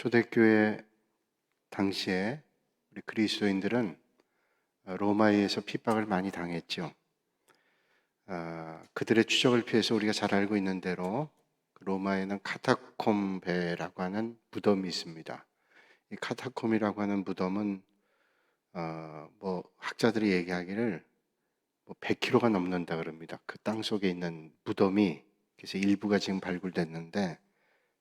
초대교회 당시에 우리 그리스도인들은 로마에 의해서 핍박을 많이 당했죠. 그들의 추적을 피해서 우리가 잘 알고 있는 대로 로마에는 카타콤베라고 하는 무덤이 있습니다. 이 카타콤이라고 하는 무덤은 학자들이 얘기하기를 100km가 넘는다 그럽니다. 그 땅 속에 있는 무덤이, 그래서 일부가 지금 발굴됐는데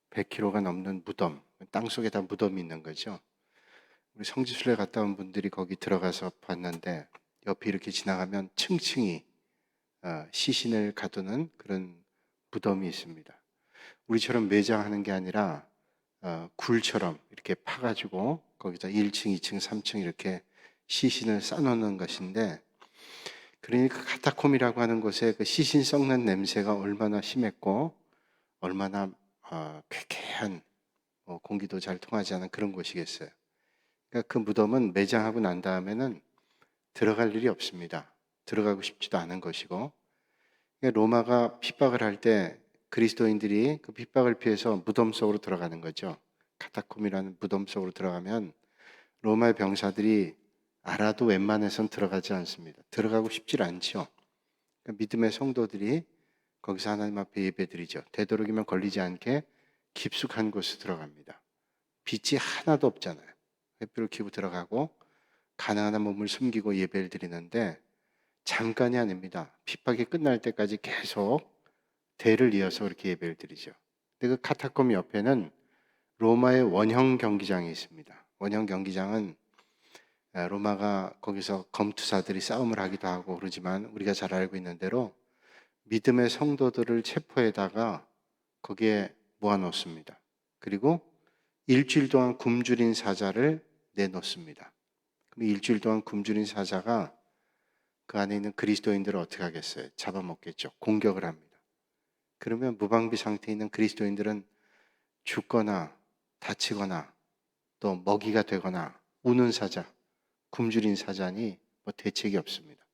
100km가 넘는 무덤, 땅 속에 다 무덤이 있는 거죠. 우리 성지순례 갔다 온 분들이 거기 들어가서 봤는데 옆에 이렇게 지나가면 층층이 시신을 가두는 그런 무덤이 있습니다. 우리처럼 매장하는 게 아니라 굴처럼 이렇게 파가지고 거기다 1층, 2층, 3층 이렇게 시신을 쌓아놓는 것인데, 그러니까 카타콤이라고 하는 곳에 그 시신 썩는 냄새가 얼마나 심했고 얼마나 쾌쾌한 공기도 잘 통하지 않은 그런 곳이겠어요. 그러니까 그 무덤은 매장하고 난 다음에는 들어갈 일이 없습니다. 들어가고 싶지도 않은 것이고, 그러니까 로마가 핍박을 할 때 그리스도인들이 그 핍박을 피해서 무덤 속으로 들어가는 거죠. 카타콤이라는 무덤 속으로 들어가면 로마의 병사들이 알아도 웬만해선 들어가지 않습니다. 들어가고 싶질 않죠. 그러니까 믿음의 성도들이 거기서 하나님 앞에 예배드리죠. 되도록이면 걸리지 않게 깊숙한 곳에 들어갑니다. 빛이 하나도 없잖아요. 햇빛을 키고 들어가고 가능한 한 몸을 숨기고 예배를 드리는데 잠깐이 아닙니다. 핍박이 끝날 때까지 계속 대를 이어서 그렇게 예배를 드리죠. 근데 그 카타콤 옆에는 로마의 원형 경기장이 있습니다. 원형 경기장은 로마가 거기서 검투사들이 싸움을 하기도 하고 그러지만 우리가 잘 알고 있는 대로 믿음의 성도들을 체포해다가 거기에 모아놓습니다. 그리고 일주일 동안 굶주린 사자를 내놓습니다. 그럼 일주일 동안 굶주린 사자가 그 안에 있는 그리스도인들을 어떻게 하겠어요? 잡아먹겠죠. 공격을 합니다. 그러면 무방비 상태에 있는 그리스도인들은 죽거나 다치거나 또 먹이가 되거나 우는 사자, 굶주린 사자니 대책이 없습니다.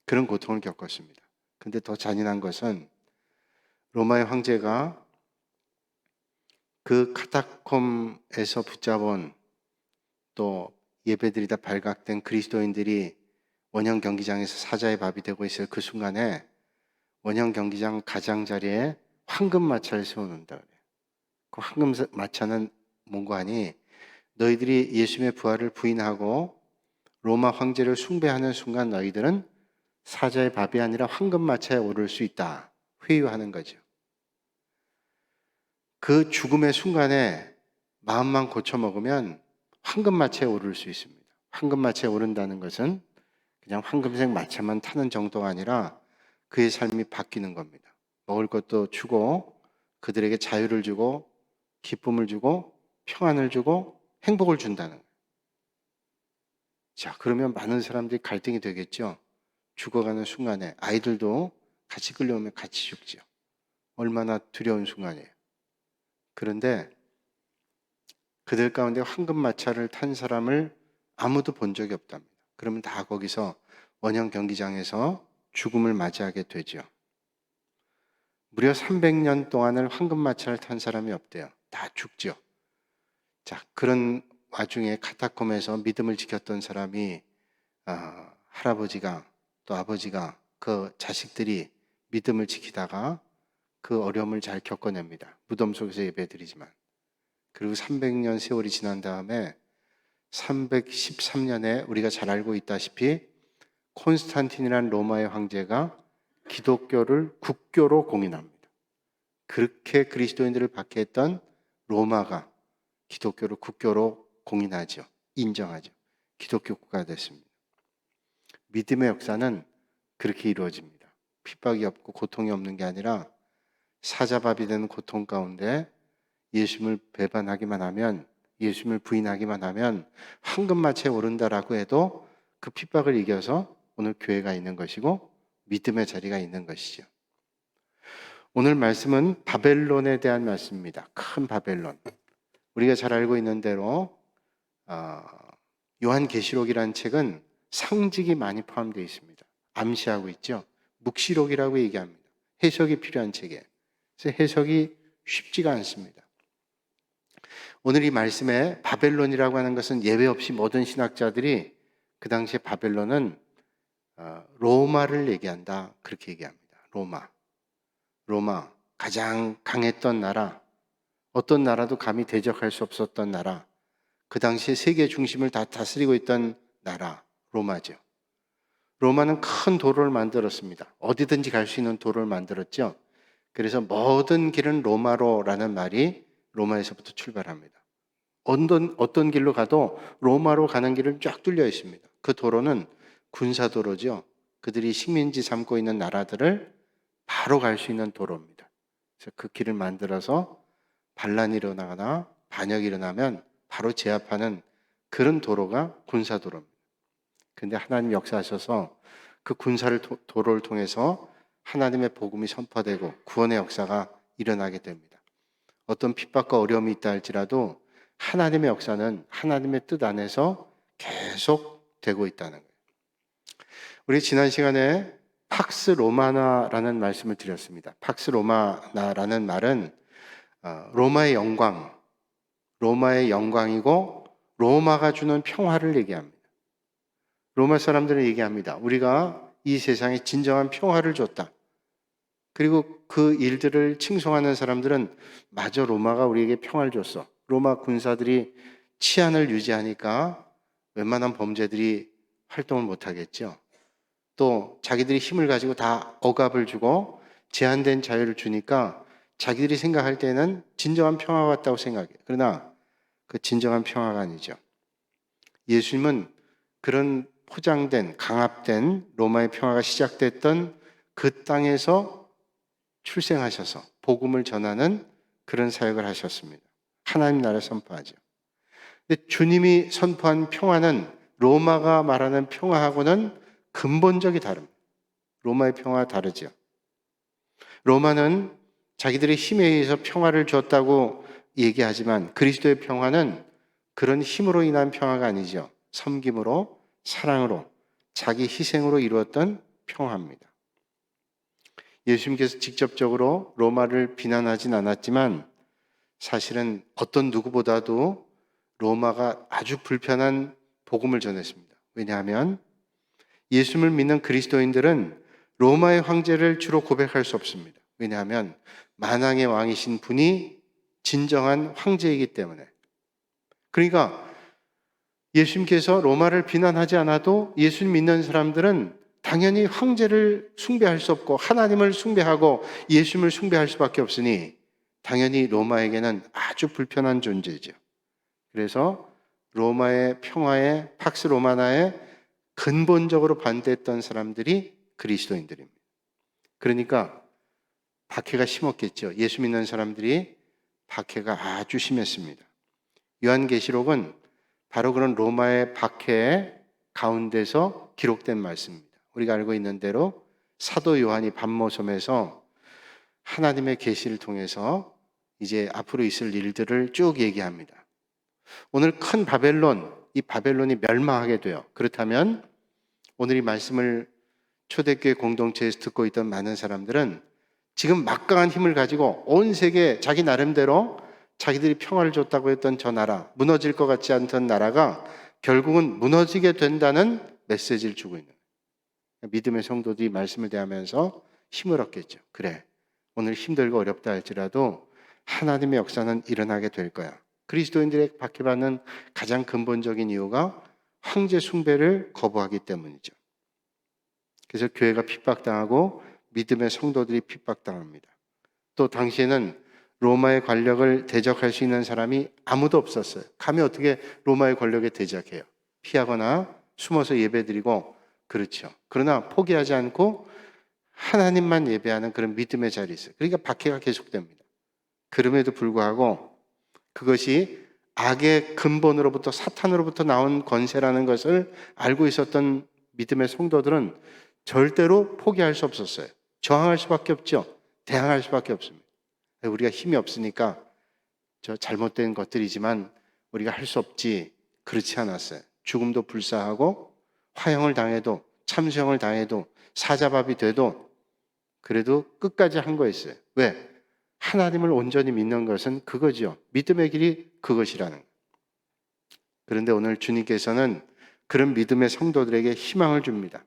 그런 고통을 겪었습니다. 근데 더 잔인한 것은 로마의 황제가 그 카타콤에서 붙잡은 또 예배드리다 발각된 그리스도인들이 원형 경기장에서 사자의 밥이 되고 있을 그 순간에 원형 경기장 가장자리에 황금 마차를 세워놓는다 그래요. 그 황금 마차는 뭔고 하니 너희들이 예수님의 부활을 부인하고 로마 황제를 숭배하는 순간 너희들은 사자의 밥이 아니라 황금 마차에 오를 수 있다. 회유하는 거죠. 그 죽음의 순간에 마음만 고쳐먹으면 황금 마차에 오를 수 있습니다. 황금 마차에 오른다는 것은 그냥 황금색 마차만 타는 정도가 아니라 그의 삶이 바뀌는 겁니다. 먹을 것도 주고 그들에게 자유를 주고 기쁨을 주고 평안을 주고 행복을 준다는 거예요. 자, 그러면 많은 사람들이 갈등이 되겠죠. 죽어가는 순간에 아이들도 같이 끌려오면 같이 죽죠. 얼마나 두려운 순간이에요. 그런데 그들 가운데 황금마차를 탄 사람을 아무도 본 적이 없답니다. 그러면 다 거기서 원형 경기장에서 죽음을 맞이하게 되죠. 무려 300년 동안을 황금마차를 탄 사람이 없대요. 다 죽죠. 자, 그런 와중에 카타콤에서 믿음을 지켰던 사람이 할아버지가 또 아버지가 그 자식들이 믿음을 지키다가 그 어려움을 잘 겪어냅니다. 무덤 속에서 예배드리지만. 그리고 300년 세월이 지난 다음에 313년에 우리가 잘 알고 있다시피 콘스탄틴이라는 로마의 황제가 기독교를 국교로 공인합니다. 그렇게 그리스도인들을 박해했던 로마가 기독교를 국교로 공인하죠. 인정하죠. 기독교 국가가 됐습니다. 믿음의 역사는 그렇게 이루어집니다. 핍박이 없고 고통이 없는 게 아니라 사자밥이 되는 고통 가운데 예수님을 배반하기만 하면, 예수님을 부인하기만 하면 황금마차에 오른다라고 해도 그 핍박을 이겨서 오늘 교회가 있는 것이고 믿음의 자리가 있는 것이죠. 오늘 말씀은 바벨론에 대한 말씀입니다. 큰 바벨론. 우리가 잘 알고 있는 대로 요한계시록이라는 책은 상징이 많이 포함되어 있습니다. 암시하고 있죠. 묵시록이라고 얘기합니다. 해석이 필요한 책이에요. 그래서 해석이 쉽지가 않습니다. 오늘 이 말씀에 바벨론이라고 하는 것은 예외 없이 모든 신학자들이 그 당시에 바벨론은 로마를 얘기한다, 그렇게 얘기합니다. 로마 가장 강했던 나라, 어떤 나라도 감히 대적할 수 없었던 나라, 그 당시에 세계 중심을 다 다스리고 있던 나라, 로마죠. 로마는 큰 도로를 만들었습니다. 어디든지 갈 수 있는 도로를 만들었죠. 그래서 모든 길은 로마로라는 말이 로마에서부터 출발합니다. 어떤 길로 가도 로마로 가는 길은 쫙 뚫려 있습니다. 그 도로는 군사도로죠. 그들이 식민지 삼고 있는 나라들을 바로 갈 수 있는 도로입니다. 그래서 그 길을 만들어서 반란이 일어나거나 반역이 일어나면 바로 제압하는 그런 도로가 군사도로입니다. 근데 하나님 역사하셔서 그 도로를 통해서 하나님의 복음이 선포되고 구원의 역사가 일어나게 됩니다. 어떤 핍박과 어려움이 있다 할지라도 하나님의 역사는 하나님의 뜻 안에서 계속 되고 있다는 거예요. 우리 지난 시간에 팍스 로마나라는 말씀을 드렸습니다. 팍스 로마나라는 말은 로마의 영광이고 로마가 주는 평화를 얘기합니다. 로마 사람들은 얘기합니다. 우리가 이 세상에 진정한 평화를 줬다. 그리고 그 일들을 칭송하는 사람들은 마저 로마가 우리에게 평화를 줬어. 로마 군사들이 치안을 유지하니까 웬만한 범죄들이 활동을 못하겠죠. 또 자기들이 힘을 가지고 다 억압을 주고 제한된 자유를 주니까 자기들이 생각할 때는 진정한 평화 같다고 생각해요. 그러나 그 진정한 평화가 아니죠. 예수님은 그런 포장된, 강압된 로마의 평화가 시작됐던 그 땅에서 출생하셔서 복음을 전하는 그런 사역을 하셨습니다. 하나님 나라를 선포하죠. 근데 주님이 선포한 평화는 로마가 말하는 평화하고는 근본적이 다릅니다. 로마의 평화와 다르죠. 로마는 자기들의 힘에 의해서 평화를 줬다고 얘기하지만 그리스도의 평화는 그런 힘으로 인한 평화가 아니죠. 섬김으로, 사랑으로, 자기 희생으로 이루었던 평화입니다. 예수님께서 직접적으로 로마를 비난하진 않았지만 사실은 어떤 누구보다도 로마가 아주 불편한 복음을 전했습니다. 왜냐하면 예수님을 믿는 그리스도인들은 로마의 황제를 주로 고백할 수 없습니다. 왜냐하면 만왕의 왕이신 분이 진정한 황제이기 때문에. 그러니까 예수님께서 로마를 비난하지 않아도 예수님 믿는 사람들은 당연히 황제를 숭배할 수 없고 하나님을 숭배하고 예수님을 숭배할 수밖에 없으니 당연히 로마에게는 아주 불편한 존재죠. 그래서 로마의 평화에 팍스 로마나에 근본적으로 반대했던 사람들이 그리스도인들입니다. 그러니까 박해가 심했겠죠. 예수 믿는 사람들이 박해가 아주 심했습니다. 요한계시록은 바로 그런 로마의 박해 가운데서 기록된 말씀입니다. 우리가 알고 있는 대로 사도 요한이 밤모섬에서 하나님의 계시를 통해서 이제 앞으로 있을 일들을 쭉 얘기합니다. 오늘 큰 바벨론, 이 바벨론이 멸망하게 돼요. 그렇다면 오늘 이 말씀을 초대교회 공동체에서 듣고 있던 많은 사람들은 지금 막강한 힘을 가지고 온 세계 자기 나름대로 자기들이 평화를 줬다고 했던 저 나라, 무너질 것 같지 않던 나라가 결국은 무너지게 된다는 메시지를 주고 있는 거예요. 믿음의 성도들이 말씀을 대하면서 힘을 얻겠죠. 그래, 오늘 힘들고 어렵다 할지라도 하나님의 역사는 일어나게 될 거야. 그리스도인들의 박해받는 가장 근본적인 이유가 황제 숭배를 거부하기 때문이죠. 그래서 교회가 핍박당하고 믿음의 성도들이 핍박당합니다. 또 당시에는 로마의 권력을 대적할 수 있는 사람이 아무도 없었어요. 감히 어떻게 로마의 권력에 대적해요? 피하거나 숨어서 예배드리고 그렇죠. 그러나 포기하지 않고 하나님만 예배하는 그런 믿음의 자리에 있어요. 그러니까 박해가 계속됩니다. 그럼에도 불구하고 그것이 악의 근본으로부터 사탄으로부터 나온 권세라는 것을 알고 있었던 믿음의 성도들은 절대로 포기할 수 없었어요. 저항할 수밖에 없죠. 대항할 수밖에 없습니다. 우리가 힘이 없으니까 저 잘못된 것들이지만 우리가 할 수 없지. 그렇지 않았어요. 죽음도 불사하고 화형을 당해도 참수형을 당해도 사자밥이 돼도 그래도 끝까지 한 거였어요. 왜? 하나님을 온전히 믿는 것은 그거죠. 믿음의 길이 그것이라는 거예요. 그런데 오늘 주님께서는 그런 믿음의 성도들에게 희망을 줍니다.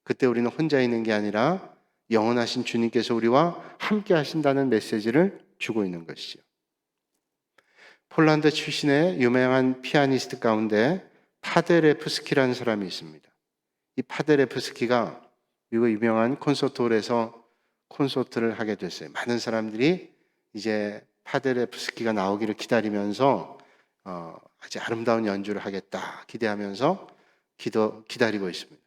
그때 우리는 혼자 있는 게 아니라 영원하신 주님께서 우리와 함께 하신다는 메시지를 주고 있는 것이죠. 폴란드 출신의 유명한 피아니스트 가운데 파데레프스키라는 사람이 있습니다. 이 파데레프스키가 미국 유명한 콘서트홀에서 콘서트를 하게 됐어요. 많은 사람들이 이제 파데레프스키가 나오기를 기다리면서 아주 아름다운 연주를 하겠다 기대하면서 기다리고 있습니다.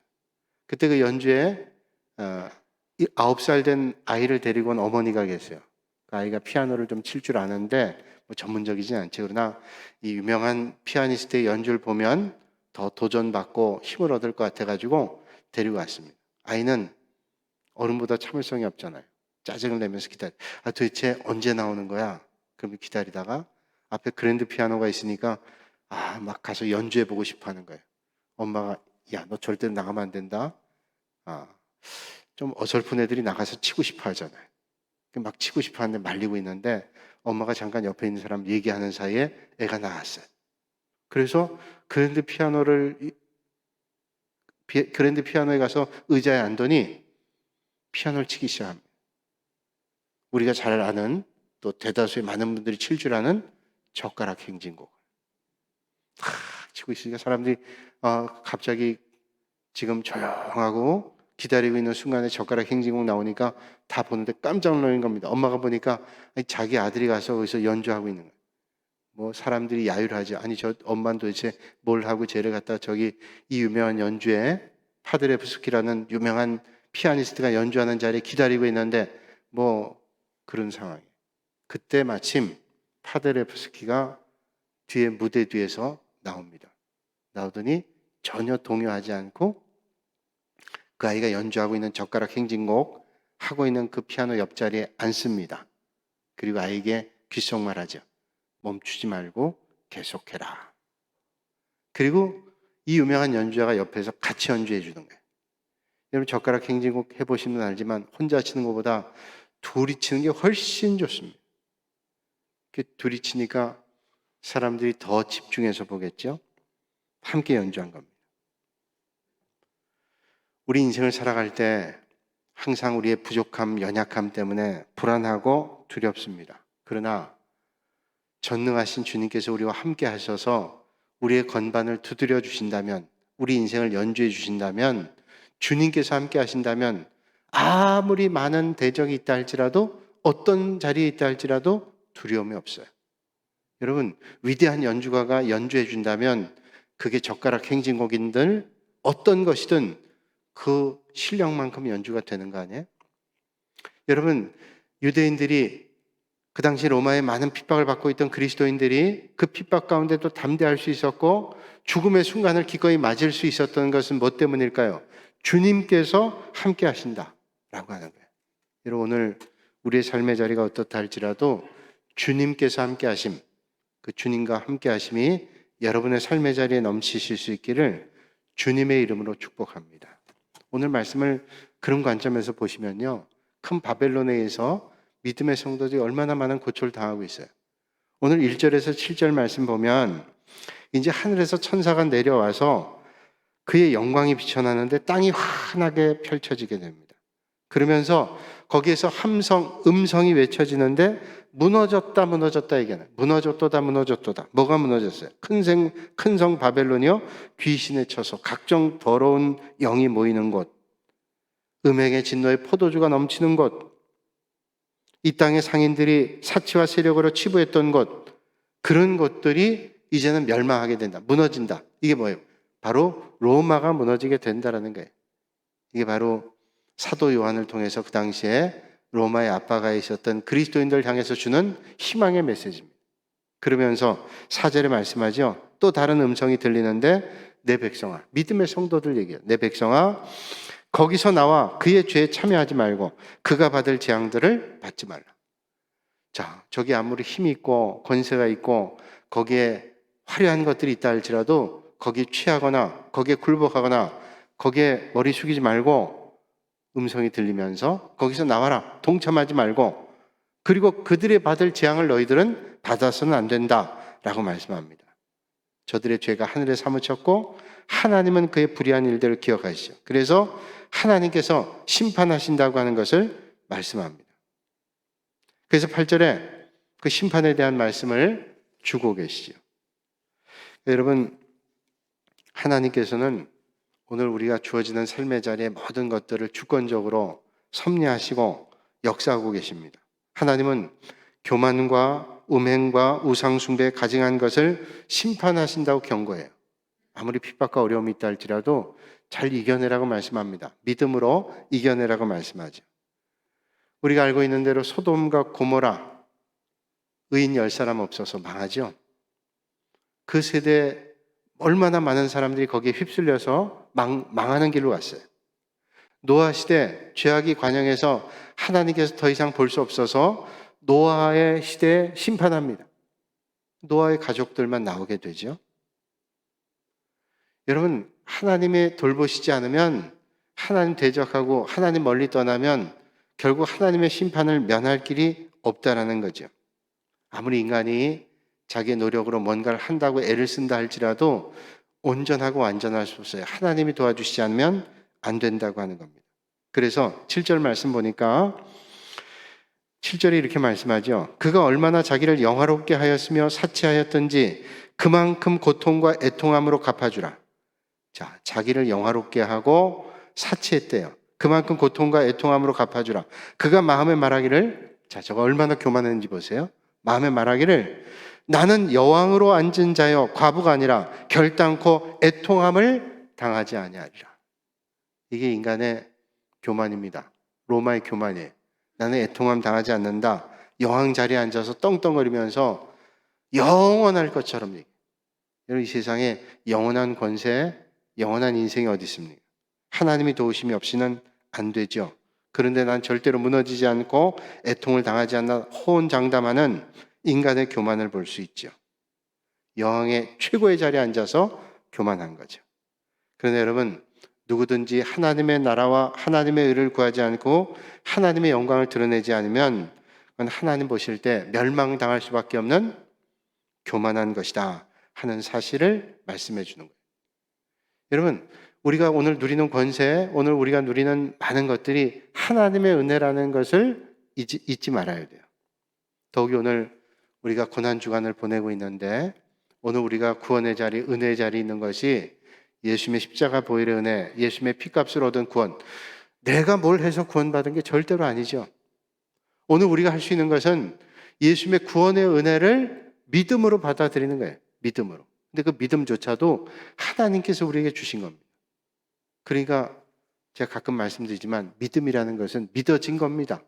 그때 그 연주에 9살 된 아이를 데리고 온 어머니가 계세요. 그 아이가 피아노를 좀 칠 줄 아는데 뭐 전문적이진 않죠. 그러나 이 유명한 피아니스트의 연주를 보면 더 도전받고 힘을 얻을 것 같아가지고 데리고 왔습니다. 아이는 어른보다 참을성이 없잖아요. 짜증을 내면서 도대체 언제 나오는 거야? 그러면 기다리다가 앞에 그랜드 피아노가 있으니까 막 가서 연주해보고 싶어 하는 거예요. 엄마가 야, 너 절대 나가면 안 된다. 좀 어설픈 애들이 나가서 치고 싶어 하잖아요. 막 치고 싶어 하는데 말리고 있는데 엄마가 잠깐 옆에 있는 사람 얘기하는 사이에 애가 나왔어요. 그래서 그랜드 피아노에 가서 의자에 앉더니 피아노를 치기 시작합니다. 우리가 잘 아는 또 대다수의 많은 분들이 칠 줄 아는 젓가락 행진곡 치고 있으니까 사람들이 갑자기 지금 조용하고 기다리고 있는 순간에 젓가락 행진곡 나오니까 다 보는데 깜짝 놀란 겁니다. 엄마가 보니까 자기 아들이 가서 거기서 연주하고 있는 거예요. 뭐 사람들이 야유를 하죠. 아니 저 엄마는 도대체 뭘 하고 쟤를 갖다 저기 이 유명한 연주에 파데레프스키라는 유명한 피아니스트가 연주하는 자리에 기다리고 있는데 뭐 그런 상황이에요. 그때 마침 파데레프스키가 뒤에 무대 뒤에서 나옵니다. 나오더니 전혀 동요하지 않고 그 아이가 연주하고 있는 젓가락 행진곡 하고 있는 그 피아노 옆자리에 앉습니다. 그리고 아이에게 귓속말하죠. 멈추지 말고 계속해라. 그리고 이 유명한 연주자가 옆에서 같이 연주해 주는 거예요. 여러분 젓가락 행진곡 해보시면 알지만 혼자 치는 것보다 둘이 치는 게 훨씬 좋습니다. 둘이 치니까 사람들이 더 집중해서 보겠죠. 함께 연주한 겁니다. 우리 인생을 살아갈 때 항상 우리의 부족함, 연약함 때문에 불안하고 두렵습니다. 그러나 전능하신 주님께서 우리와 함께 하셔서 우리의 건반을 두드려 주신다면, 우리 인생을 연주해 주신다면, 주님께서 함께 하신다면 아무리 많은 대적이 있다 할지라도 어떤 자리에 있다 할지라도 두려움이 없어요. 여러분 위대한 연주가가 연주해 준다면 그게 젓가락 행진곡인들 어떤 것이든 그 실력만큼 연주가 되는 거 아니에요? 여러분 유대인들이 그 당시 로마에 많은 핍박을 받고 있던 그리스도인들이 그 핍박 가운데도 담대할 수 있었고 죽음의 순간을 기꺼이 맞을 수 있었던 것은 뭐 때문일까요? 주님께서 함께 하신다라고 하는 거예요. 여러분 오늘 우리의 삶의 자리가 어떻다 할지라도 주님께서 함께 하심, 그 주님과 함께 하심이 여러분의 삶의 자리에 넘치실 수 있기를 주님의 이름으로 축복합니다. 오늘 말씀을 그런 관점에서 보시면요, 큰 바벨론에 의해서 믿음의 성도들이 얼마나 많은 고초를 당하고 있어요. 오늘 1절에서 7절 말씀 보면 이제 하늘에서 천사가 내려와서 그의 영광이 비춰나는데 땅이 환하게 펼쳐지게 됩니다. 그러면서 거기에서 음성이 외쳐지는데 무너졌다 무너졌다 얘기하는, 무너졌도다 무너졌도다. 뭐가 무너졌어요? 큰 성 바벨론이요 귀신의 처소, 각종 더러운 영이 모이는 곳, 음행의 진노의 포도주가 넘치는 곳, 이 땅의 상인들이 사치와 세력으로 치부했던 곳, 그런 것들이 이제는 멸망하게 된다, 무너진다. 이게 뭐예요? 바로 로마가 무너지게 된다라는 거예요. 이게 바로 사도 요한을 통해서 그 당시에 로마의 압박하에 있었던 그리스도인들 향해서 주는 희망의 메시지입니다. 그러면서 4절에 말씀하죠. 또 다른 음성이 들리는데 내 백성아, 믿음의 성도들 얘기해요. 내 백성아, 거기서 나와 그의 죄에 참여하지 말고 그가 받을 재앙들을 받지 말라. 자, 저기 아무리 힘이 있고 권세가 있고 거기에 화려한 것들이 있다 할지라도 거기에 취하거나 거기에 굴복하거나 거기에 머리 숙이지 말고 음성이 들리면서 거기서 나와라, 동참하지 말고, 그리고 그들의 받을 재앙을 너희들은 받아서는 안 된다 라고 말씀합니다. 저들의 죄가 하늘에 사무쳤고 하나님은 그의 불의한 일들을 기억하시죠. 그래서 하나님께서 심판하신다고 하는 것을 말씀합니다. 그래서 8절에 그 심판에 대한 말씀을 주고 계시죠. 여러분, 하나님께서는 오늘 우리가 주어지는 삶의 자리에 모든 것들을 주권적으로 섭리하시고 역사하고 계십니다. 하나님은 교만과 음행과 우상숭배에 가증한 것을 심판하신다고 경고해요. 아무리 핍박과 어려움이 있다 할지라도 잘 이겨내라고 말씀합니다. 믿음으로 이겨내라고 말씀하죠. 우리가 알고 있는 대로 소돔과 고모라, 의인 10사람 없어서 망하죠. 그 세대에 얼마나 많은 사람들이 거기에 휩쓸려서 망하는 길로 갔어요. 노아 시대 죄악이 관영해서 하나님께서 더 이상 볼 수 없어서 노아의 시대에 심판합니다. 노아의 가족들만 나오게 되죠. 여러분, 하나님이 돌보시지 않으면, 하나님 대적하고 하나님 멀리 떠나면 결국 하나님의 심판을 면할 길이 없다라는 거죠. 아무리 인간이 자기의 노력으로 뭔가를 한다고 애를 쓴다 할지라도 온전하고 완전할 수 없어요. 하나님이 도와주시지 않으면 안 된다고 하는 겁니다. 그래서 7절 말씀 보니까 7절에 이렇게 말씀하죠. 그가 얼마나 자기를 영화롭게 하였으며 사치하였던지 그만큼 고통과 애통함으로 갚아주라. 자, 자기를 영화롭게 하고 사치했대요. 그만큼 고통과 애통함으로 갚아주라. 그가 마음에 말하기를, 자, 저거 얼마나 교만했는지 보세요. 마음에 말하기를 나는 여왕으로 앉은 자여 과부가 아니라 결단코 애통함을 당하지 아니하리라. 이게 인간의 교만입니다. 로마의 교만이에요. 나는 애통함 당하지 않는다. 여왕 자리에 앉아서 떵떵거리면서 영원할 것처럼. 여러분, 이 세상에 영원한 권세, 영원한 인생이 어디 있습니까? 하나님이 도우심이 없이는 안 되죠. 그런데 난 절대로 무너지지 않고 애통을 당하지 않나 호언장담하는 인간의 교만을 볼 수 있죠. 여왕의 최고의 자리에 앉아서 교만한 거죠. 그런데 여러분, 누구든지 하나님의 나라와 하나님의 의를 구하지 않고 하나님의 영광을 드러내지 않으면 그건 하나님 보실 때 멸망당할 수밖에 없는 교만한 것이다 하는 사실을 말씀해 주는 거예요. 여러분, 우리가 오늘 누리는 권세, 오늘 우리가 누리는 많은 것들이 하나님의 은혜라는 것을 잊지 말아야 돼요. 더욱이 오늘 우리가 고난주간을 보내고 있는데 오늘 우리가 구원의 자리, 은혜의 자리에 있는 것이 예수님의 십자가 보혈의 은혜, 예수님의 피값을 얻은 구원, 내가 뭘 해서 구원받은 게 절대로 아니죠. 오늘 우리가 할 수 있는 것은 예수님의 구원의 은혜를 믿음으로 받아들이는 거예요. 믿음으로. 근데 그 믿음조차도 하나님께서 우리에게 주신 겁니다. 그러니까 제가 가끔 말씀드리지만 믿음이라는 것은 믿어진 겁니다.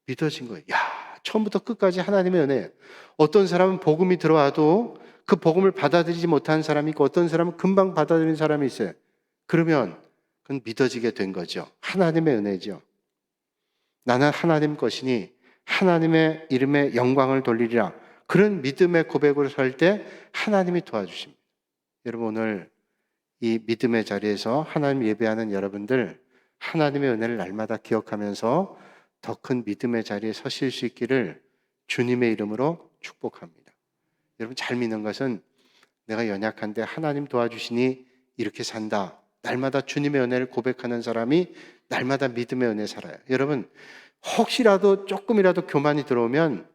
믿어진 거예요. 야, 처음부터 끝까지 하나님의 은혜예요. 어떤 사람은 복음이 들어와도 그 복음을 받아들이지 못한 사람이 있고 어떤 사람은 금방 받아들이는 사람이 있어요. 그러면 그건 믿어지게 된 거죠. 하나님의 은혜죠. 나는 하나님 것이니 하나님의 이름에 영광을 돌리리라. 그런 믿음의 고백으로 설 때 하나님이 도와주십니다. 여러분, 오늘 이 믿음의 자리에서 하나님 예배하는 여러분들, 하나님의 은혜를 날마다 기억하면서 더 큰 믿음의 자리에 서실 수 있기를 주님의 이름으로 축복합니다. 여러분, 잘 믿는 것은 내가 연약한데 하나님 도와주시니 이렇게 산다. 날마다 주님의 은혜를 고백하는 사람이 날마다 믿음의 은혜 살아요. 여러분, 혹시라도 조금이라도 교만이 들어오면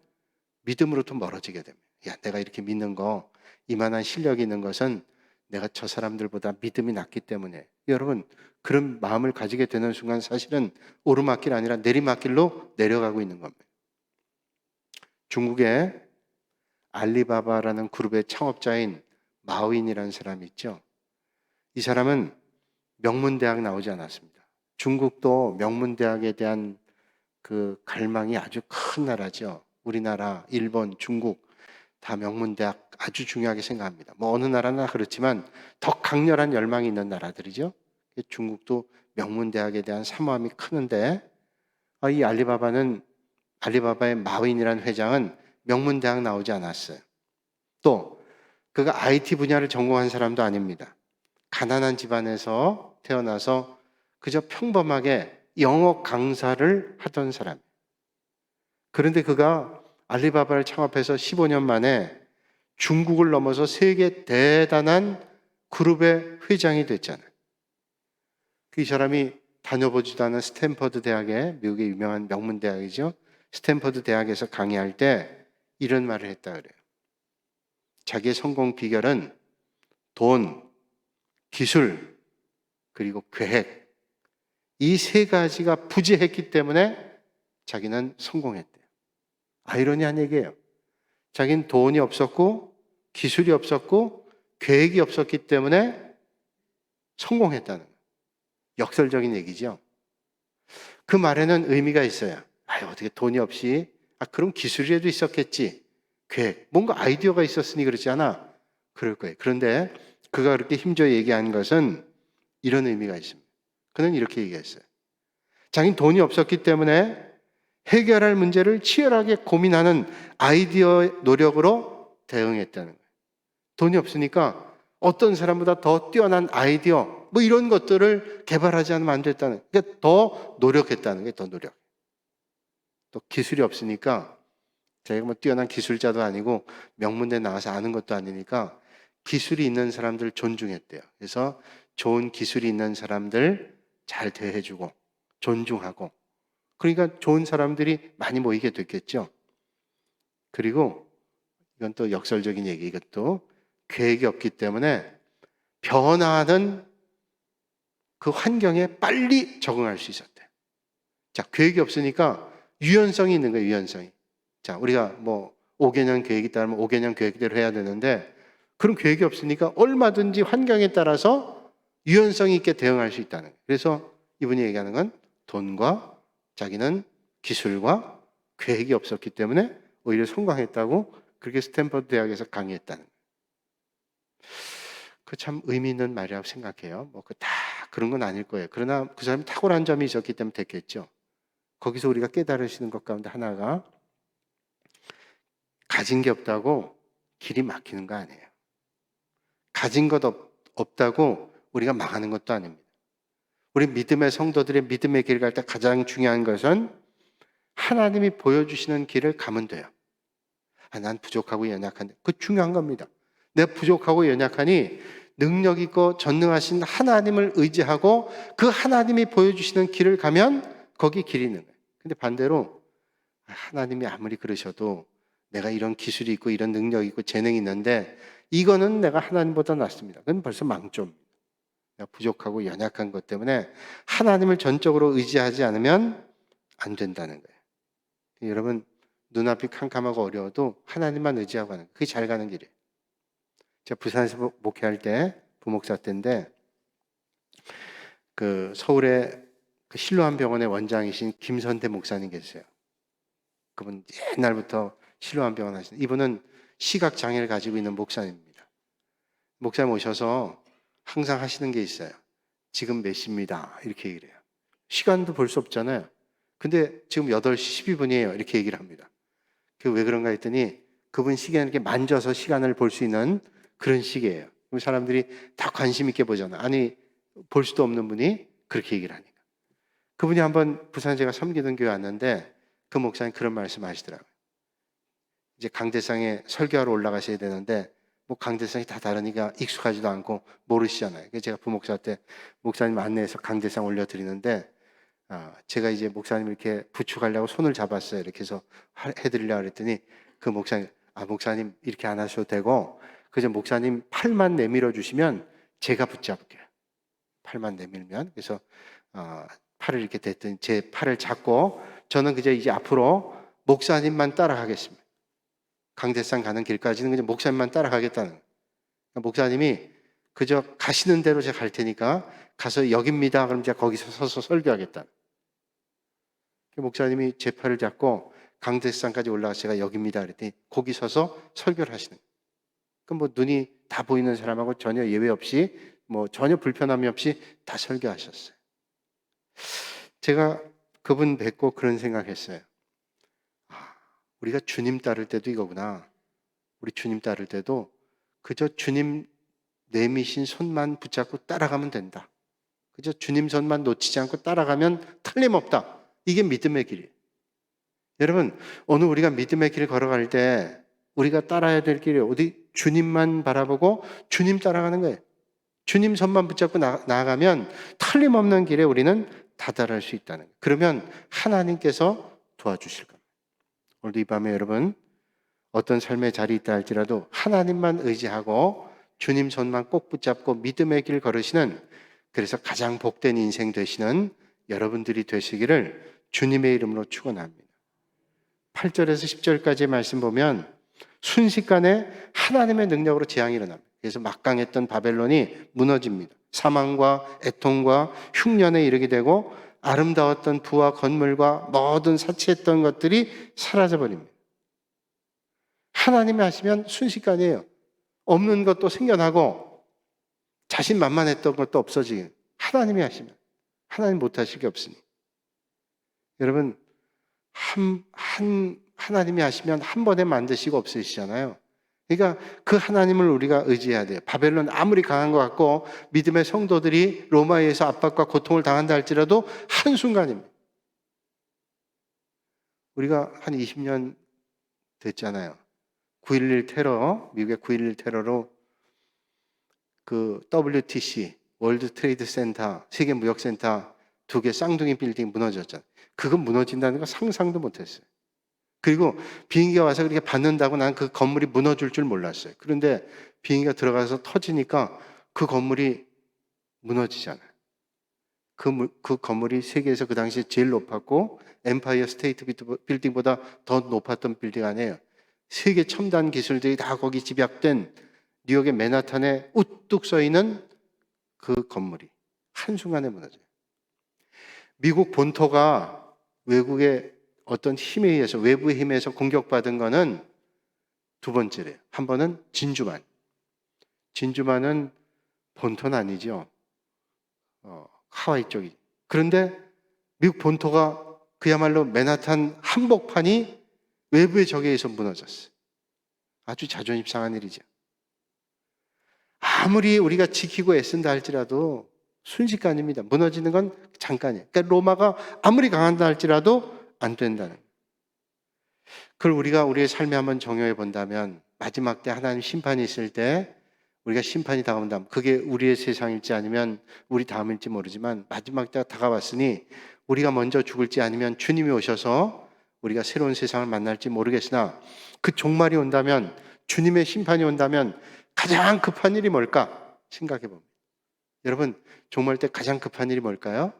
믿음으로부터 멀어지게 됩니다. 야, 내가 이렇게 믿는 거, 이만한 실력이 있는 것은 내가 저 사람들보다 믿음이 낮기 때문에. 여러분, 그런 마음을 가지게 되는 순간 사실은 오르막길 아니라 내리막길로 내려가고 있는 겁니다. 중국에 알리바바라는 그룹의 창업자인 마오인이라는 사람이 있죠. 이 사람은 명문대학 나오지 않았습니다. 중국도 명문대학에 대한 그 갈망이 아주 큰 나라죠. 우리나라, 일본, 중국 다 명문대학 아주 중요하게 생각합니다. 뭐 어느 나라나 그렇지만 더 강렬한 열망이 있는 나라들이죠. 중국도 명문대학에 대한 사모함이 크는데 이 알리바바의 마오인이라는 회장은 명문대학 나오지 않았어요. 또 그가 IT 분야를 전공한 사람도 아닙니다. 가난한 집안에서 태어나서 그저 평범하게 영어 강사를 하던 사람. 그런데 그가 알리바바를 창업해서 15년 만에 중국을 넘어서 세계 대단한 그룹의 회장이 됐잖아요. 이 사람이 다녀보지도 않은 스탠퍼드 대학에, 미국의 유명한 명문 대학이죠. 스탠퍼드 대학에서 강의할 때 이런 말을 했다 그래요. 자기의 성공 비결은 돈, 기술, 그리고 계획, 이 세 가지가 부재했기 때문에 자기는 성공했대요. 아이러니한 얘기예요. 자기는 돈이 없었고 기술이 없었고 계획이 없었기 때문에 성공했다는 거예요. 역설적인 얘기죠. 그 말에는 의미가 있어요. 어떻게 돈이 없이, 그럼 기술이라도 있었겠지. 계획, 뭔가 아이디어가 있었으니 그렇지 않아? 그럴 거예요. 그런데 그가 그렇게 힘줘야 얘기한 것은 이런 의미가 있습니다. 그는 이렇게 얘기했어요. 자기는 돈이 없었기 때문에 해결할 문제를 치열하게 고민하는 아이디어의 노력으로 대응했다는 거예요. 돈이 없으니까 어떤 사람보다 더 뛰어난 아이디어, 뭐 이런 것들을 개발하지 않으면 안 됐다는 거예요. 그러니까 더 노력했다는 거예요. 더 노력. 또 기술이 없으니까 자기가 뭐 뛰어난 기술자도 아니고 명문대 나와서 아는 것도 아니니까 기술이 있는 사람들 존중했대요. 그래서 좋은 기술이 있는 사람들 잘 대해주고 존중하고, 그러니까 좋은 사람들이 많이 모이게 됐겠죠. 그리고 이건 또 역설적인 얘기, 이것도 계획이 없기 때문에 변화하는 그 환경에 빨리 적응할 수 있었대. 자, 계획이 없으니까 유연성이 있는 거예요, 유연성이. 자, 우리가 뭐 5개년 계획이 따르면 5개년 계획대로 해야 되는데, 그런 계획이 없으니까 얼마든지 환경에 따라서 유연성 있게 대응할 수 있다는 거예요. 그래서 이분이 얘기하는 건 돈과 자기는 기술과 계획이 없었기 때문에 오히려 성공했다고, 그렇게 스탠퍼드 대학에서 강의했다는 거예요. 그 참 의미 있는 말이라고 생각해요. 뭐 다 그런 건 아닐 거예요. 그러나 그 사람이 탁월한 점이 있었기 때문에 됐겠죠. 거기서 우리가 깨달으시는 것 가운데 하나가, 가진 게 없다고 길이 막히는 거 아니에요. 가진 것 없다고 우리가 망하는 것도 아닙니다. 우리 믿음의 성도들의 믿음의 길 갈 때 가장 중요한 것은 하나님이 보여주시는 길을 가면 돼요. 난 부족하고 연약한데, 그 중요한 겁니다. 내가 부족하고 연약하니 능력 있고 전능하신 하나님을 의지하고 그 하나님이 보여주시는 길을 가면 거기 길이 있는 거예요. 근데 반대로 하나님이 아무리 그러셔도 내가 이런 기술이 있고 이런 능력이 있고 재능이 있는데 이거는 내가 하나님보다 낫습니다. 그건 벌써 망조입니다. 내가 부족하고 연약한 것 때문에 하나님을 전적으로 의지하지 않으면 안 된다는 거예요. 여러분, 눈앞이 캄캄하고 어려워도 하나님만 의지하고 하는, 그게 잘 가는 길이에요. 제가 부산에서 목회할 때 부목사 때인데, 그 서울의 그 실로암 병원의 원장이신 김선태 목사님 계세요. 그분 옛날부터 실로암 병원 하시는, 이분은 시각 장애를 가지고 있는 목사님입니다. 목사님 오셔서 항상 하시는 게 있어요. 지금 몇 시입니다, 이렇게 얘기를 해요. 시간도 볼 수 없잖아요. 근데 지금 8시 12분이에요 이렇게 얘기를 합니다. 그 왜 그런가 했더니 그분 시계는 이렇게 만져서 시간을 볼 수 있는 그런 시계예요. 그럼 사람들이 다 관심 있게 보잖아요. 아니, 볼 수도 없는 분이 그렇게 얘기를 하니까. 그분이 한번 부산 제가 섬기던 교회 왔는데 그 목사님 그런 말씀 하시더라고요. 이제 강대상에 설교하러 올라가셔야 되는데 뭐 강대상이 다 다르니까 익숙하지도 않고 모르시잖아요. 그래서 제가 부목사 때 목사님 안내해서 강대상 올려드리는데, 제가 이제 목사님 이렇게 부축하려고 손을 잡았어요. 이렇게 해서 해드리려고 그랬더니 그 목사님, 목사님 이렇게 안 하셔도 되고 그저 목사님 팔만 내밀어 주시면 제가 붙잡을게요. 팔만 내밀면. 그래서 팔을 이렇게 댔더니 제 팔을 잡고 저는 그저 이제 앞으로 목사님만 따라가겠습니다. 강대상 가는 길까지는 그냥 목사님만 따라가겠다는 거예요. 목사님이 그저 가시는 대로 제가 갈 테니까 가서 여기입니다. 그럼 제가 거기서 서서 설교하겠다. 목사님이 제 팔을 잡고 강대상까지 올라가서 제가 여기입니다 그랬더니 거기 서서 설교를 하시는 거예요. 그럼 뭐 눈이 다 보이는 사람하고 전혀 예외 없이 뭐 전혀 불편함이 없이 다 설교하셨어요. 제가 그분 뵙고 그런 생각했어요. 우리가 주님 따를 때도 이거구나. 우리 주님 따를 때도 그저 주님 내미신 손만 붙잡고 따라가면 된다. 그저 주님 손만 놓치지 않고 따라가면 틀림없다. 이게 믿음의 길이에요. 여러분, 오늘 우리가 믿음의 길을 걸어갈 때 우리가 따라야 될 길이 어디 주님만 바라보고 주님 따라가는 거예요. 주님 손만 붙잡고 나아가면 틀림없는 길에 우리는 다다를 수 있다는 거예요. 그러면 하나님께서 도와주실 겁니다. 오늘도 이 밤에 여러분 어떤 삶의 자리에 있다 할지라도 하나님만 의지하고 주님 손만 꼭 붙잡고 믿음의 길 걸으시는, 그래서 가장 복된 인생 되시는 여러분들이 되시기를 주님의 이름으로 축원합니다. 8절에서 10절까지의 말씀 보면 순식간에 하나님의 능력으로 재앙이 일어납니다. 그래서 막강했던 바벨론이 무너집니다. 사망과 애통과 흉년에 이르게 되고 아름다웠던 부와 건물과 모든 사치했던 것들이 사라져버립니다. 하나님이 하시면 순식간이에요. 없는 것도 생겨나고 자신만만했던 것도 없어지게. 하나님이 하시면 하나님 못하실 게 없으니. 여러분 하나님이 하시면 한 번에 만드시고 없으시잖아요. 그러니까 그 하나님을 우리가 의지해야 돼요. 바벨론 아무리 강한 것 같고 믿음의 성도들이 로마에 의해서 압박과 고통을 당한다 할지라도 한순간입니다. 우리가 한 20년 됐잖아요. 9.11 테러, 미국의 9.11 테러로 그 WTC, 월드 트레이드 센터, 세계 무역센터 2개 쌍둥이 빌딩 무너졌잖아요. 그거 무너진다는 거 상상도 못했어요. 그리고 비행기가 와서 그렇게 받는다고 난 그 건물이 무너질 줄 몰랐어요. 그런데 비행기가 들어가서 터지니까 그 건물이 무너지잖아요. 그 건물이 세계에서 그 당시에 제일 높았고 엠파이어 스테이트 빌딩보다 더 높았던 빌딩 아니에요. 세계 첨단 기술들이 다 거기 집약된 뉴욕의 맨하탄에 우뚝 서 있는 그 건물이 한순간에 무너져요. 미국 본토가 외국의 어떤 힘에 의해서, 외부의 힘에 의해서 공격받은 거는 두 번째래요. 한 번은 진주만. 진주만은 본토는 아니죠. 하와이 쪽이. 그런데 미국 본토가 그야말로 맨하탄 한복판이 외부의 적에 의해서 무너졌어요. 아주 자존심 상한 일이죠. 아무리 우리가 지키고 애쓴다 할지라도 순식간입니다. 무너지는 건 잠깐이에요. 그러니까 로마가 아무리 강한다 할지라도 안 된다는 거예요. 그걸 우리가 우리의 삶에 한번 정용해 본다면 마지막 때 하나님 심판이 있을 때 우리가 심판이 다가온다면 그게 우리의 세상일지 아니면 우리 다음일지 모르지만 마지막 때가 다가왔으니 우리가 먼저 죽을지 아니면 주님이 오셔서 우리가 새로운 세상을 만날지 모르겠으나 그 종말이 온다면, 주님의 심판이 온다면 가장 급한 일이 뭘까 생각해 봅니다. 여러분 종말 때 가장 급한 일이 뭘까요?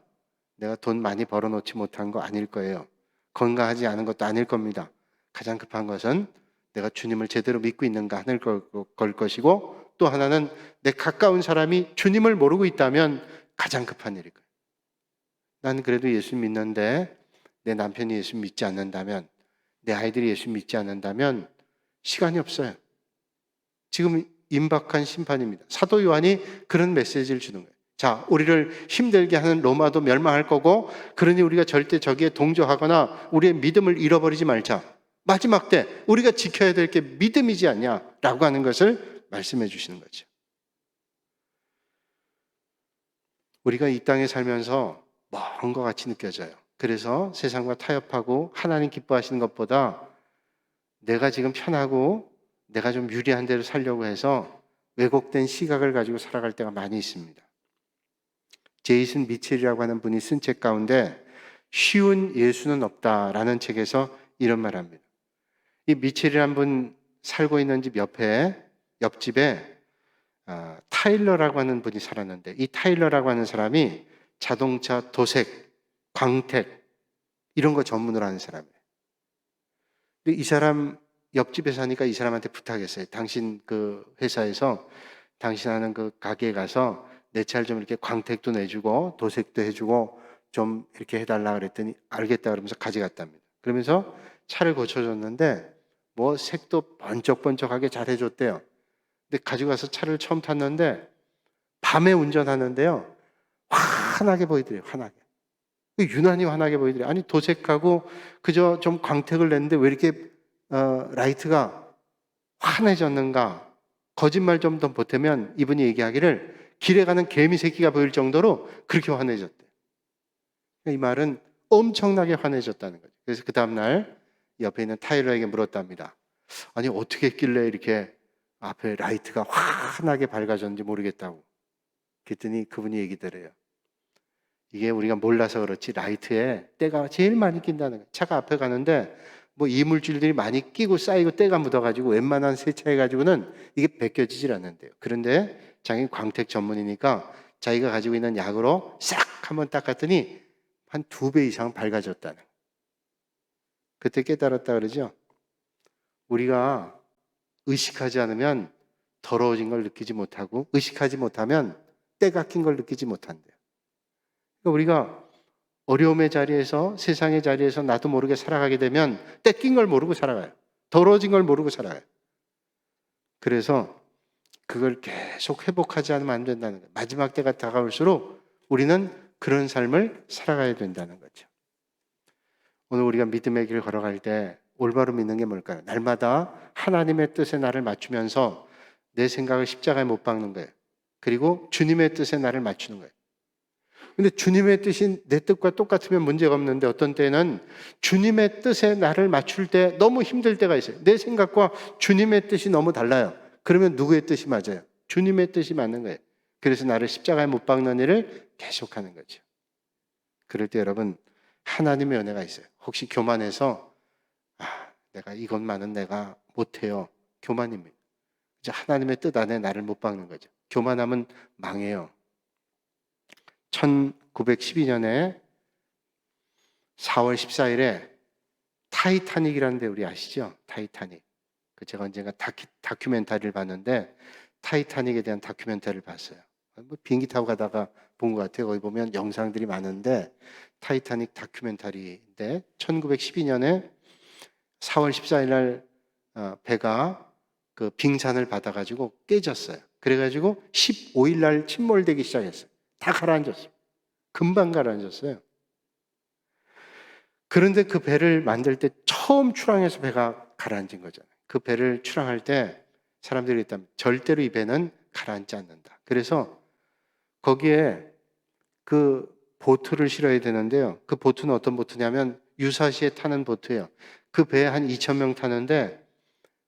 내가 돈 많이 벌어놓지 못한 거 아닐 거예요. 건강하지 않은 것도 아닐 겁니다. 가장 급한 것은 내가 주님을 제대로 믿고 있는가 하늘 걸 것이고, 또 하나는 내 가까운 사람이 주님을 모르고 있다면 가장 급한 일일 거예요. 나는 그래도 예수 믿는데 내 남편이 예수 믿지 않는다면, 내 아이들이 예수 믿지 않는다면 시간이 없어요. 지금 임박한 심판입니다. 사도 요한이 그런 메시지를 주는 거예요. 자, 우리를 힘들게 하는 로마도 멸망할 거고, 그러니 우리가 절대 저기에 동조하거나 우리의 믿음을 잃어버리지 말자. 마지막 때 우리가 지켜야 될 게 믿음이지 않냐라고 하는 것을 말씀해 주시는 거죠. 우리가 이 땅에 살면서 먼 것 같이 느껴져요. 그래서 세상과 타협하고 하나님 기뻐하시는 것보다 내가 지금 편하고 내가 좀 유리한 대로 살려고 해서 왜곡된 시각을 가지고 살아갈 때가 많이 있습니다. 제이슨 미첼이라고 하는 분이 쓴 책 가운데 쉬운 예수는 없다라는 책에서 이런 말을 합니다. 이 미첼이라는 분 살고 있는 집 옆집에 타일러라고 하는 분이 살았는데, 이 타일러라고 하는 사람이 자동차 도색, 광택 이런 거 전문으로 하는 사람이에요. 근데 이 사람 옆집에 사니까 이 사람한테 부탁했어요. 당신 그 회사에서 당신 하는 그 가게에 가서 내 차를 좀 이렇게 광택도 내주고 도색도 해주고 좀 이렇게 해달라 그랬더니 알겠다 그러면서 가져갔답니다. 그러면서 차를 고쳐줬는데 뭐 색도 번쩍번쩍하게 잘 해줬대요. 근데 가지고 가서 차를 처음 탔는데 밤에 운전하는데요, 환하게 보이더래요. 환하게. 유난히 환하게 보이더래요. 아니 도색하고 그저 좀 광택을 냈는데 왜 이렇게 라이트가 환해졌는가. 거짓말 좀 더 보태면 이분이 얘기하기를 길에 가는 개미 새끼가 보일 정도로 그렇게 환해졌대요. 이 말은 엄청나게 환해졌다는 거죠. 그래서 그 다음날 옆에 있는 타일러에게 물었답니다. 아니 어떻게 했길래 이렇게 앞에 라이트가 환하게 밝아졌는지 모르겠다고. 그랬더니 그분이 얘기더래요. 이게 우리가 몰라서 그렇지 라이트에 때가 제일 많이 낀다는 거예요. 차가 앞에 가는데 뭐 이물질들이 많이 끼고 쌓이고 때가 묻어가지고 웬만한 세차해가지고는 이게 벗겨지질 않는데요. 그런데 자기는 광택 전문이니까 자기가 가지고 있는 약으로 싹 한번 닦았더니 한 2배 이상 밝아졌다는 거예요. 그때 깨달았다 그러죠. 우리가 의식하지 않으면 더러워진 걸 느끼지 못하고 의식하지 못하면 때가 낀 걸 느끼지 못한대요. 그러니까 우리가 어려움의 자리에서 세상의 자리에서 나도 모르게 살아가게 되면 때 낀 걸 모르고 살아가요. 더러워진 걸 모르고 살아가요. 그래서 그걸 계속 회복하지 않으면 안 된다는 거예요. 마지막 때가 다가올수록 우리는 그런 삶을 살아가야 된다는 거죠. 오늘 우리가 믿음의 길을 걸어갈 때 올바로 믿는 게 뭘까요? 날마다 하나님의 뜻에 나를 맞추면서 내 생각을 십자가에 못 박는 거예요. 그리고 주님의 뜻에 나를 맞추는 거예요. 근데 주님의 뜻이 내 뜻과 똑같으면 문제가 없는데 어떤 때는 주님의 뜻에 나를 맞출 때 너무 힘들 때가 있어요. 내 생각과 주님의 뜻이 너무 달라요. 그러면 누구의 뜻이 맞아요? 주님의 뜻이 맞는 거예요. 그래서 나를 십자가에 못 박는 일을 계속하는 거죠. 그럴 때 여러분 하나님의 은혜가 있어요. 혹시 교만해서 내가 이것만은 내가 못해요. 교만입니다. 이제 하나님의 뜻 안에 나를 못 박는 거죠. 교만하면 망해요. 1912년에 4월 14일에 타이타닉이라는 데 우리 아시죠? 타이타닉. 제가 언젠가 다큐멘터리를 봤는데 타이타닉에 대한 다큐멘터리를 봤어요. 뭐 비행기 타고 가다가 본 것 같아요. 거기 보면 영상들이 많은데 타이타닉 다큐멘터리인데 1912년에 4월 14일 날 배가 그 빙산을 받아가지고 깨졌어요. 그래가지고 15일 날 침몰되기 시작했어요. 다 가라앉았어요. 금방 가라앉았어요. 그런데 그 배를 만들 때 처음 출항해서 배가 가라앉은 거잖아요. 그 배를 출항할 때 사람들이 일단 절대로 이 배는 가라앉지 않는다. 그래서 거기에 그 보트를 실어야 되는데요. 그 보트는 어떤 보트냐면 유사시에 타는 보트예요. 그 배에 한 2,000명 타는데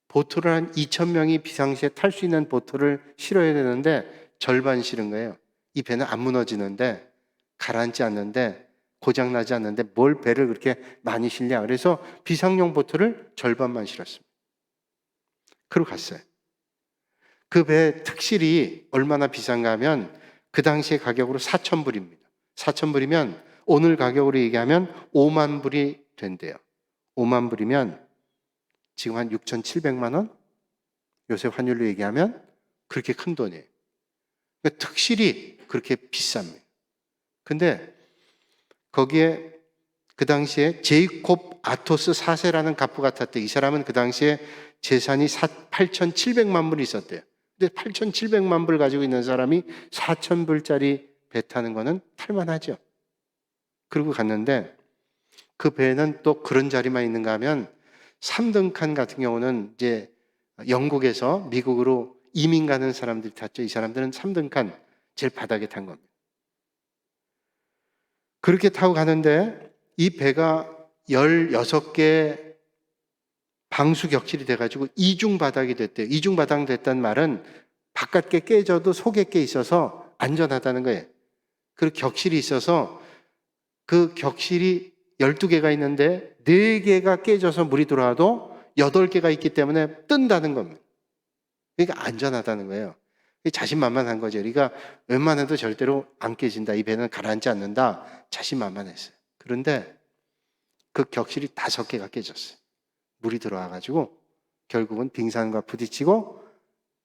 보트를 한 2,000명이 비상시에 탈 수 있는 보트를 실어야 되는데 절반 실은 거예요. 이 배는 안 무너지는데 가라앉지 않는데 고장나지 않는데 뭘 배를 그렇게 많이 실냐. 그래서 비상용 보트를 절반만 실었습니다. 그러고 갔어요. 그 배 특실이 얼마나 비싼가 하면 그 당시의 가격으로 4,000불입니다. 4,000불이면 오늘 가격으로 얘기하면 5만 불이 된대요. 5만 불이면 지금 한 6,700만 원? 요새 환율로 얘기하면 그렇게 큰 돈이에요. 그러니까 특실이 그렇게 비쌉니다. 근데 거기에 그 당시에 제이콥 아토스 4세라는 갑부가 탔대. 이 사람은 그 당시에 재산이 8,700만 불이 있었대요. 근데 8,700만 불 가지고 있는 사람이 4,000불짜리 배 타는 거는 탈만하죠. 그러고 갔는데 그 배는 또 그런 자리만 있는가 하면 3등 칸 같은 경우는 이제 영국에서 미국으로 이민 가는 사람들이 탔죠. 이 사람들은 3등 칸 제일 바닥에 탄 겁니다. 그렇게 타고 가는데 이 배가 16개 방수 격실이 돼가지고 이중 바닥이 됐대요. 이중 바닥 됐다는 말은 바깥게 깨져도 속에 깨 있어서 안전하다는 거예요. 그리고 격실이 있어서 그 격실이 12개가 있는데 4개가 깨져서 물이 들어와도 8개가 있기 때문에 뜬다는 겁니다. 그러니까 안전하다는 거예요. 자신만만한 거죠. 그러니까 웬만해도 절대로 안 깨진다. 이 배는 가라앉지 않는다. 자신만만했어요. 그런데 그 격실이 5개가 깨졌어요. 물이 들어와가지고 결국은 빙산과 부딪히고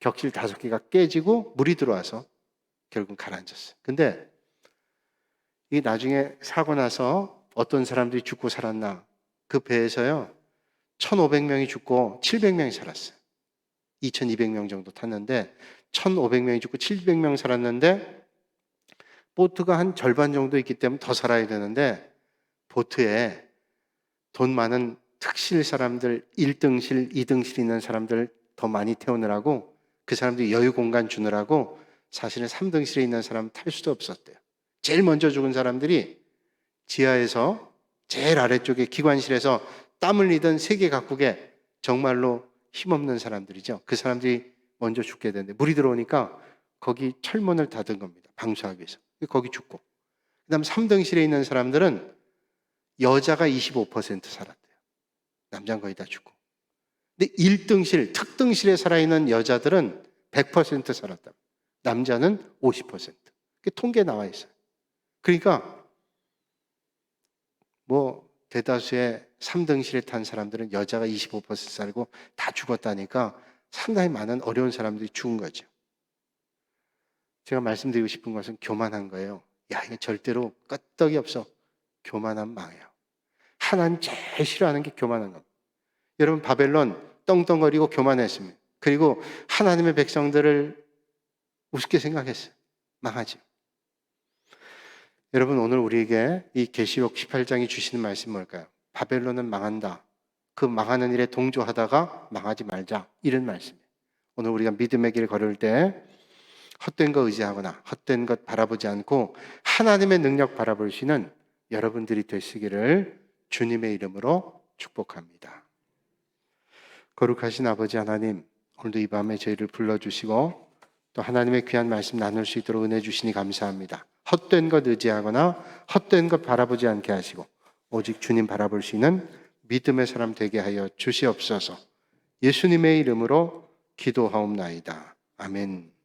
격실 5개가 깨지고 물이 들어와서 결국은 가라앉았어요. 근데 이 나중에 사고 나서 어떤 사람들이 죽고 살았나? 그 배에서요 1,500명이 죽고 700명이 살았어요. 2,200명 정도 탔는데 1,500명이 죽고 700명 살았는데 보트가 한 절반 정도 있기 때문에 더 살아야 되는데 보트에 돈 많은 특실 사람들 1등실, 2등실 있는 사람들 더 많이 태우느라고 그 사람들이 여유 공간 주느라고 사실은 3등실에 있는 사람 탈 수도 없었대요. 제일 먼저 죽은 사람들이 지하에서 제일 아래쪽에 기관실에서 땀 흘리던 세계 각국에 정말로 힘없는 사람들이죠. 그 사람들이 먼저 죽게 되는데 물이 들어오니까 거기 철문을 닫은 겁니다. 방수하기 위해서. 거기 죽고. 그다음 3등실에 있는 사람들은 여자가 25% 살았대요. 남자는 거의 다 죽고. 근데 1등실, 특등실에 살아있는 여자들은 100% 살았다. 남자는 50%. 그게 통계에 나와 있어요. 그러니까 뭐 대다수의 3등실에 탄 사람들은 여자가 25% 살고 다 죽었다니까 상당히 많은 어려운 사람들이 죽은 거죠. 제가 말씀드리고 싶은 것은 교만한 거예요. 야, 이거 절대로 끄떡이 없어. 교만한 망해요. 하나님 제일 싫어하는 게 교만한 겁니다. 여러분, 바벨론 떵떵거리고 교만했습니다. 그리고 하나님의 백성들을 우습게 생각했어요. 망하지. 여러분, 오늘 우리에게 이 계시록 18장이 주시는 말씀이 뭘까요? 바벨론은 망한다. 그 망하는 일에 동조하다가 망하지 말자. 이런 말씀이에요. 오늘 우리가 믿음의 길 걸을 때 헛된 거 의지하거나 헛된 것 바라보지 않고 하나님의 능력 바라볼 수 있는 여러분들이 되시기를 주님의 이름으로 축복합니다. 거룩하신 아버지 하나님, 오늘도 이 밤에 저희를 불러주시고 또 하나님의 귀한 말씀 나눌 수 있도록 은혜 주시니 감사합니다. 헛된 것 의지하거나 헛된 것 바라보지 않게 하시고 오직 주님 바라볼 수 있는 믿음의 사람 되게 하여 주시옵소서. 예수님의 이름으로 기도하옵나이다. 아멘.